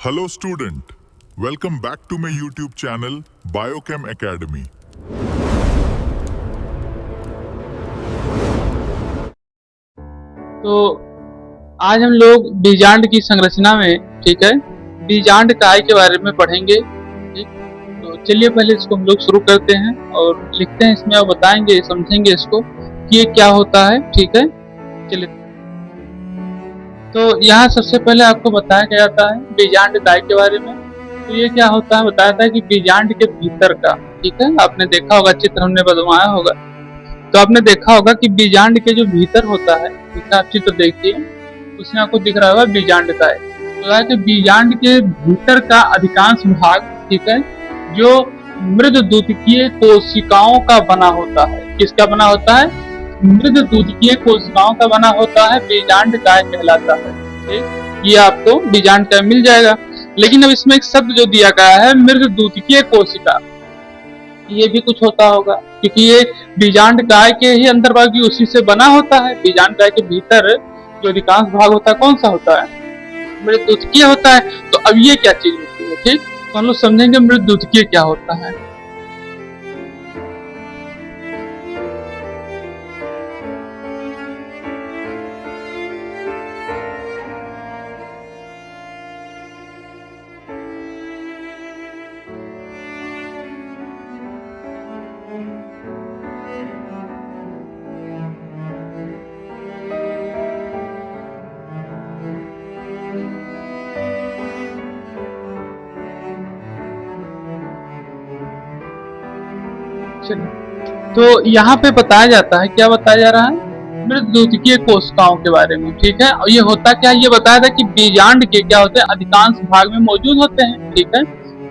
Hello student, welcome back to my YouTube channel Biochem Academy. तो आज हम लोग बीजांड की संरचना में, ठीक है, बीजांड काय के बारे में पढ़ेंगे। ठीक, तो चलिए पहले इसको हम लोग शुरू करते हैं और लिखते हैं इसमें और बताएंगे, समझेंगे इसको कि ये क्या होता है। ठीक है, चलिए। तो यहाँ सबसे पहले आपको बताया गया जाता है बीजांड काय के बारे में। तो ये क्या होता है, बताया था कि बीजांड के भीतर का, ठीक है, आपने देखा होगा, चित्र हमने बनवाया होगा, तो आपने देखा होगा कि बीजांड के जो भीतर होता है, ठीक है, आप चित्र देखिए, उसमें आपको दिख रहा होगा बीजांड काय। तो कि बीजांड के भीतर का अधिकांश भाग, ठीक है, जो मृदुद्युतिकीय कोशिकाओं का बना होता है। किसका बना होता है? मृदुद्युतिकीय कोशिकाओं का बना होता है, बीजांड काय कहलाता है। ठीक, ये आपको बीजांड काय मिल जाएगा। लेकिन अब इसमें एक शब्द जो दिया गया है मृदुद्युतिकीय कोशिका, ये भी कुछ होता होगा, क्योंकि ये बीजांड काय के ही अंतर्भाग उसी से बना होता है। बीजांड काय के भीतर जो अधिकांश भाग होता है कौन सा होता है? मृदुद्युतिकीय होता है। तो अब ये क्या चीज होती है? ठीक, तो हम लोग समझेंगे मृदुद्युतिकीय क्या होता है। तो यहाँ पे बताया जाता है, क्या बताया जा रहा है? मृदुद्युतिकीय कोशिकाओं के बारे में। ठीक है, और ये होता क्या, ये बताया था कि बीजांड के क्या होते हैं, अधिकांश भाग में मौजूद होते हैं। ठीक है,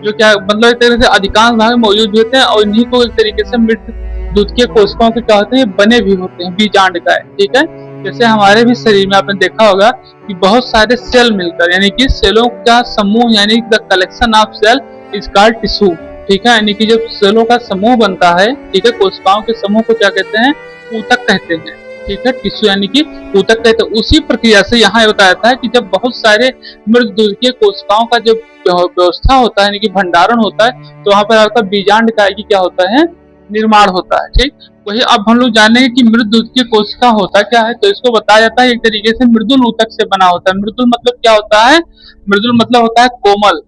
जो क्या मतलब एक तरीके से अधिकांश भाग में मौजूद होते हैं और इन्हीं को एक तरीके से मृदुद्युतिकीय कोशिकाओं के क्या होते हैं, बने भी होते हैं बीजांड का। ठीक है, जैसे हमारे भी शरीर में आपने देखा होगा कि बहुत सारे सेल मिलकर, यानी कि सेलों का समूह, यानी the collection of cell is called tissue. ठीक है, यानी कि जब सेलों का समूह बनता है, ठीक है, कोशिकाओं के समूह को क्या कहते हैं? ऊतक कहते हैं। ठीक है, टिश्यू यानी कि ऊतक कहते हैं। उसी प्रक्रिया से यहाँ बताया जाता है कि जब बहुत सारे मृदुद्युतिकीय कोशिकाओं का जब व्यवस्था होता है, यानी कि भंडारण होता है, तो वहां पर आपका बीजांड काय की क्या होता है? निर्माण होता है। ठीक, वही अब हम लोग जानेंगे कि मृदुद्युतिकीय कोशिका होता क्या है। तो इसको बताया जाता है एक तरीके से मृदुल ऊतक से बना होता है। मृदुल मतलब क्या होता है? मृदुल मतलब होता है कोमल।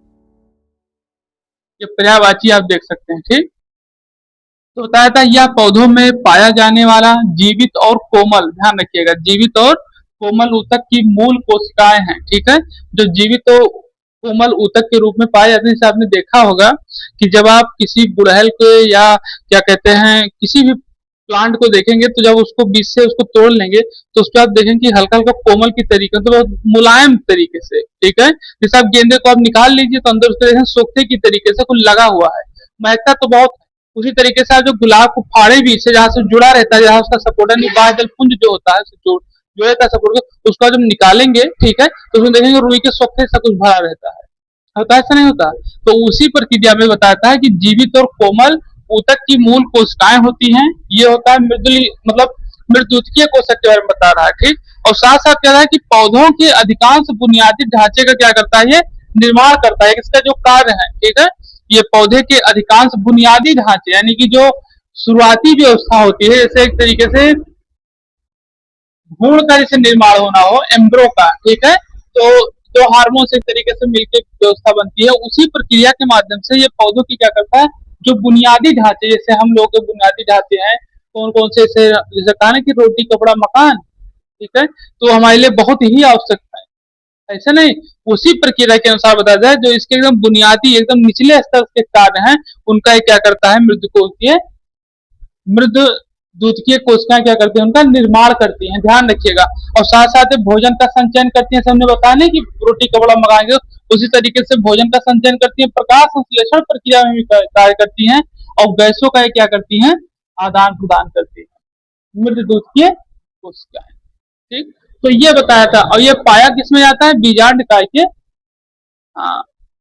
ये पर्यायवाची आप देख सकते हैं। ठीक, तो बताया था यह पौधों में पाया जाने वाला जीवित और कोमल, ध्यान रखिएगा, जीवित और कोमल ऊतक की मूल कोशिकाएं हैं। ठीक है, जो जीवित और कोमल ऊतक के रूप में पाए जाते हैं। जैसे आपने देखा होगा कि जब आप किसी गुड़हल को या क्या कहते हैं किसी भी प्लांट को देखेंगे, तो जब उसको बीज से उसको तोड़ लेंगे तो उस पर आप देखेंगे कि हल्का हल्का कोमल की तरीके, तो बहुत मुलायम तरीके से। ठीक है, जैसे आप गेंदे को आप निकाल लीजिए तो अंदर उसको देखें सोखे की तरीके से कुछ लगा हुआ है, महकता तो बहुत। उसी तरीके से आप जो गुलाब को फाड़े भी से जहाँ से जुड़ा रहता है, जहाँ उसका सपोर्टर नहीं, बाह्य पुंज जो होता है जो रहता है सपोर्टर, उसका जब निकालेंगे, ठीक है, तो उसमें देखेंगे रुई के सोखे से कुछ भरा रहता है। होता है, ऐसा नहीं होता? तो उसी प्रक्रिया में बताता है कि जीवित और कोमल ऊतक की मूल कोशिकाएं होती हैं। ये होता है मृदुल, मतलब मृदुद्युतिकीय कोशिका के बारे में बता रहा है। ठीक, और साथ साथ कह रहा है कि पौधों के अधिकांश बुनियादी ढांचे का क्या करता है? ये निर्माण करता है। इसका जो कार्य है, ठीक है, ये पौधे के अधिकांश बुनियादी ढांचे, यानी कि जो शुरुआती व्यवस्था होती है, जैसे एक तरीके से भ्रूण का जैसे निर्माण होना हो, एम्ब्रो का, ठीक है, तो जो हार्मोन से एक तरीके से मिलकर व्यवस्था बनती है, उसी प्रक्रिया के माध्यम से ये पौधों की क्या करता है, जो बुनियादी ढांचे, जैसे हम लोग के बुनियादी ढांचे हैं कौन कौन से, जैसे कहा ना कि रोटी कपड़ा मकान, ठीक है, तो हमारे लिए बहुत ही आवश्यक है। ऐसा नहीं, उसी प्रक्रिया के अनुसार बताया जाए, जो इसके एकदम बुनियादी एकदम निचले स्तर के कार्य हैं, उनका क्या करता है? मृदुद्युतिकीय कोशिकाएं क्या करती हैं? उनका निर्माण करती हैं। ध्यान रखिएगा, और साथ साथ भोजन का संचयन करती हैं। हमने बताया नहीं कि रोटी कपड़ा मंगाएंगे, उसी तरीके से भोजन का संचयन करती हैं, प्रकाश संश्लेषण प्रक्रिया में भी कार्य करती हैं, और गैसों का क्या करती हैं? आदान प्रदान करती है मृदुद्युतिकीय कोशिकाएं। ठीक, तो ये बताया था, और ये पाया किसमें जाता है? बीजांड काय के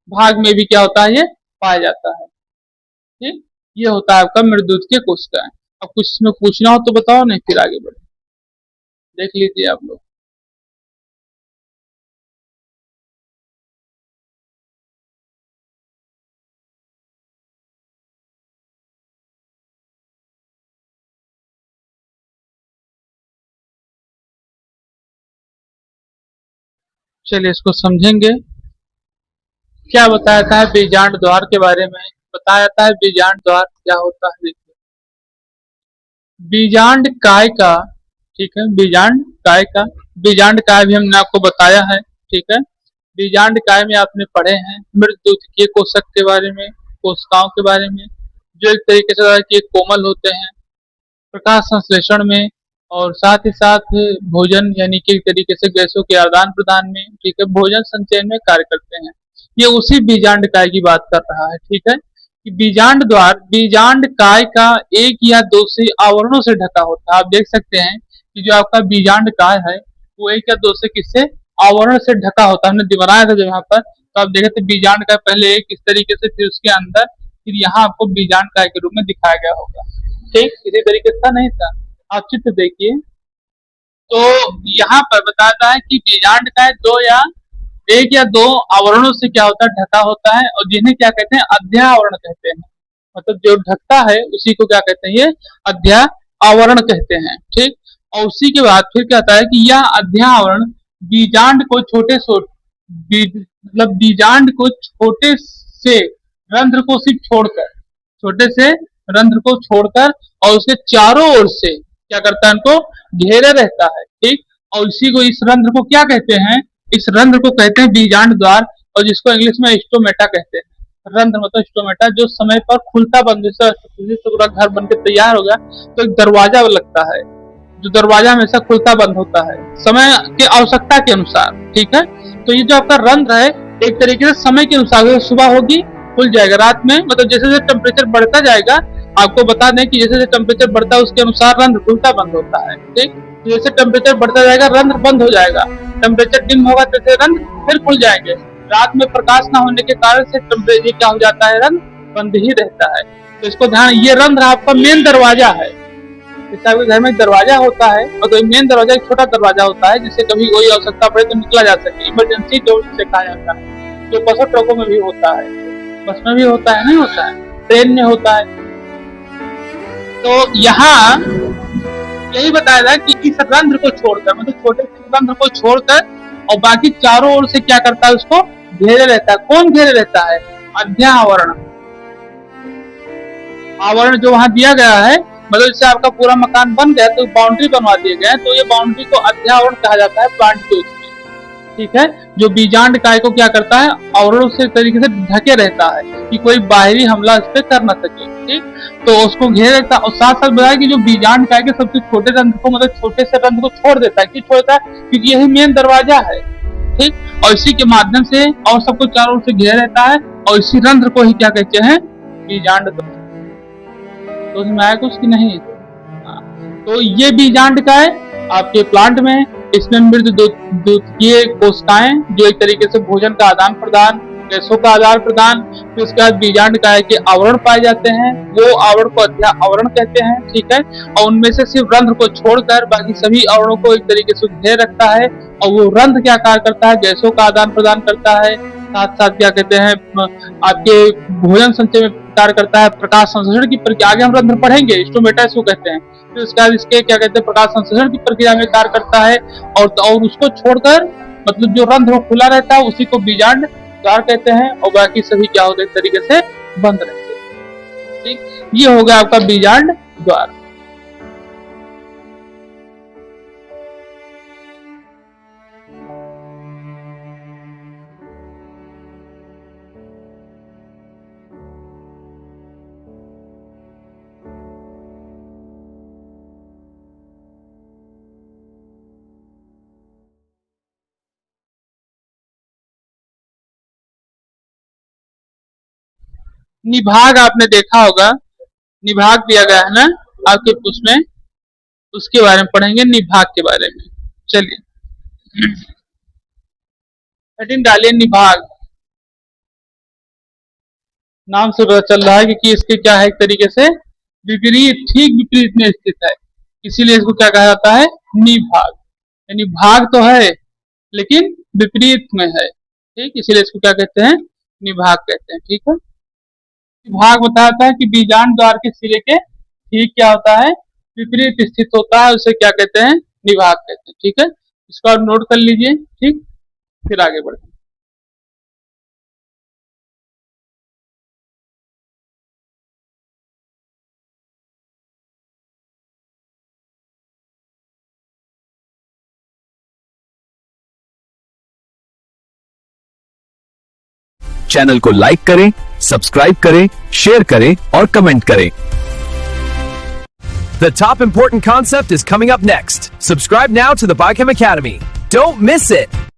भाग में भी क्या होता है? ये पाया जाता है। ठीक, ये होता है आपका मृदुद्युतिकीय कोशिकाएं। अब कुछ इसमें पूछना हो तो बताओ, नहीं फिर आगे बढ़े, देख लीजिए आप लोग। चलिए इसको समझेंगे। क्या बताया था बीजांड द्वार के बारे में? बताया जाता है बीजांड द्वार क्या होता है। देखिए, बीजांड काय का, ठीक है, बीजांड काय का, बीजांड काय भी हमने आपको बताया है, ठीक है। बीजांड काय में आपने पढ़े हैं मृदुतकीय कोशक के बारे में, कोशिकाओं के बारे में, जो एक तरीके से कि कोमल होते हैं प्रकाश संश्लेषण में, और साथ ही साथ भोजन यानी कि एक तरीके से गैसों के आदान प्रदान में, ठीक है, भोजन संचयन में कार्य करते हैं। ये उसी बीजांड काय की बात कर रहा है, ठीक है, कि बीजांड द्वार बीजांड काय का एक या दो से आवरणों से ढका होता है। आप देख सकते हैं कि जो आपका बीजांड काय है वो एक या दो से किससे आवरण से ढका होता है। हमने बनाया था जो यहाँ पर, तो आप देखे थे बीजांड काय पहले एक इस तरीके से, फिर उसके अंदर, फिर यहाँ आपको बीजांड काय के रूप में दिखाया गया होगा, ठीक, इसी तरीके से नहीं था। आप चित्र देखिए, तो यहाँ पर बताता है कि बीजांड काय दो या एक या दो आवरणों से क्या होता है, ढका होता है, और जिन्हें क्या कहते हैं, अध्यावरण कहते हैं। मतलब जो ढकता है उसी को क्या कहते हैं, ये अध्यावरण कहते हैं, ठीक। और उसी के बाद फिर क्या होता है कि यह अध्यावरण बीजांड को मतलब बीजांड को छोटे से रंध्र को सिर्फ छोड़कर, छोटे से रंध्र को छोड़कर और उसके चारों ओर से क्या करता है, उनको घेरे रहता है, ठीक। और इसी को, इस रंध्र को क्या कहते हैं, इस रंध्र को कहते हैं बीजांड द्वार, और जिसको इंग्लिश में स्टोमेटा कहते हैं। रंध्र मतलब स्टोमेटा, जो समय पर खुलता बंद, जैसे पूरा घर बनकर तैयार हो गया तो एक दरवाजा लगता है, जो दरवाजा हमेशा खुलता बंद होता है समय की आवश्यकता के अनुसार, ठीक है। तो ये जो आपका रंध्र है एक तरीके से समय के अनुसार, सुबह होगी खुल जाएगा, रात में मतलब जैसे जैसे टेम्परेचर बढ़ता जाएगा, आपको बता दें कि जैसे जैसे टेम्परेचर बढ़ता है उसके अनुसार रंध्र खुलता बंद होता है, ठीक। जैसे टेम्परेचर बढ़ता जाएगा रंध्र बंद हो जाएगा, टेम्परेचर डिम होगा जैसे रंध्र फिर खुल जाएंगे। रात में प्रकाश न होने के कारण से टेम्परेचर क्या हो जाता है, रंध्र बंद ही रहता है। तो इसको ध्यान, ये रंध्र आपका मेन दरवाजा है। जैसे आपके घर में दरवाजा होता है, मतलब मेन दरवाजा एक छोटा दरवाजा होता है जिससे कभी कोई आवश्यकता पड़े तो निकला जा सके, इमरजेंसी डोर जिसे कहा जाता है, जो बसों ट्रकों में भी होता है, बस में भी होता है, नहीं होता है, ट्रेन में होता है। तो यहाँ यही बताया था कि इस रंध्र को छोड़कर, मतलब छोटे से रंध्र को छोड़कर और बाकी चारों ओर से क्या करता है, उसको घेरे रहता है। कौन घेरे रहता है, अध्यावरण। आवरण जो वहां दिया गया है, मतलब जैसे आपका पूरा मकान बन गया तो बाउंड्री बनवा दिए गए, तो ये बाउंड्री को अध्यावरण कहा जाता है प्लांट के उसमें, ठीक है। जो बीजांड काय को क्या करता है, आवरणों से तरीके से ढके रहता है कि कोई बाहरी हमला इस पे कर ना सके, ठीक। तो उसको घेरे रहता है, और साथ साथ बताया कि जो बीजांड काय के सबसे छोटे रंध्र को, मतलब छोटे से रंध्र को छोड़ देता है। क्यों छोड़ता है, क्योंकि यही मेन दरवाजा है, ठीक। और इसी के माध्यम से और सबको चारों ओर से घेरे रहता है, और इसी रंध्र को ही क्या कहते हैं, बीजांड। तो उसमें आया कुछ कि नहीं। तो ये बीजांड काय आपके प्लांट में, इसमें मृदुतकीय कोशिकाएं जो एक तरीके से भोजन का आदान प्रदान, गैसों का आदान प्रदान, फिर उसके बाद बीजांड काय के आवरण पाए जाते हैं, वो आवरण को अध्यावरण कहते हैं, ठीक है। और उनमें से सिर्फ रंध्र को छोड़कर बाकी सभी आवरणों को एक तरीके से घेरे रखता है, और वो रंध्र क्या कार्य करता है, गैसों का आदान प्रदान करता है, साथ साथ क्या कहते हैं, आपके भोजन संचय में कार्य करता है, प्रकाश संश्लेषण की प्रक्रिया, आगे हम रंध्र पढ़ेंगे, स्टोमेटा इसको कहते हैं। फिर उसके बाद इसके क्या कहते हैं, प्रकाश संश्लेषण की प्रक्रिया में कार्य करता है, और उसको छोड़कर मतलब जो रंध्र खुला रहता है उसी को बीजांड द्वार कहते हैं, और बाकी सभी क्या होते हैं, तरीके से बंद रहते हैं, ठीक। ये हो गया आपका बीजांड द्वार। निभाग आपने देखा होगा, निभाग दिया गया है ना आपके उसमें, उसके बारे में पढ़ेंगे, निभाग के बारे में। चलिए हेडिंग डालिए निभाग, नाम से पता चल रहा है क्योंकि इसके क्या है, एक तरीके से विपरीत, ठीक विपरीत में स्थित है, इसीलिए इसको क्या कहा जाता है, निभाग। यानी भाग तो है लेकिन विपरीत में है, ठीक, इसीलिए इसको क्या कहते हैं, निभाग कहते हैं, ठीक है। विभाग बताता है कि बीजांड द्वार के सिरे के ठीक क्या होता है, विपरीत स्थित होता है, उसे क्या कहते हैं, निभाग कहते हैं, ठीक है। इसको आप नोट कर लीजिए, ठीक। फिर आगे बढ़ते हैं। चैनल को लाइक करें, सब्सक्राइब करें, शेयर करें और कमेंट करें। The top important concept is coming up next. Subscribe now to the Biochem Academy. Don't miss it.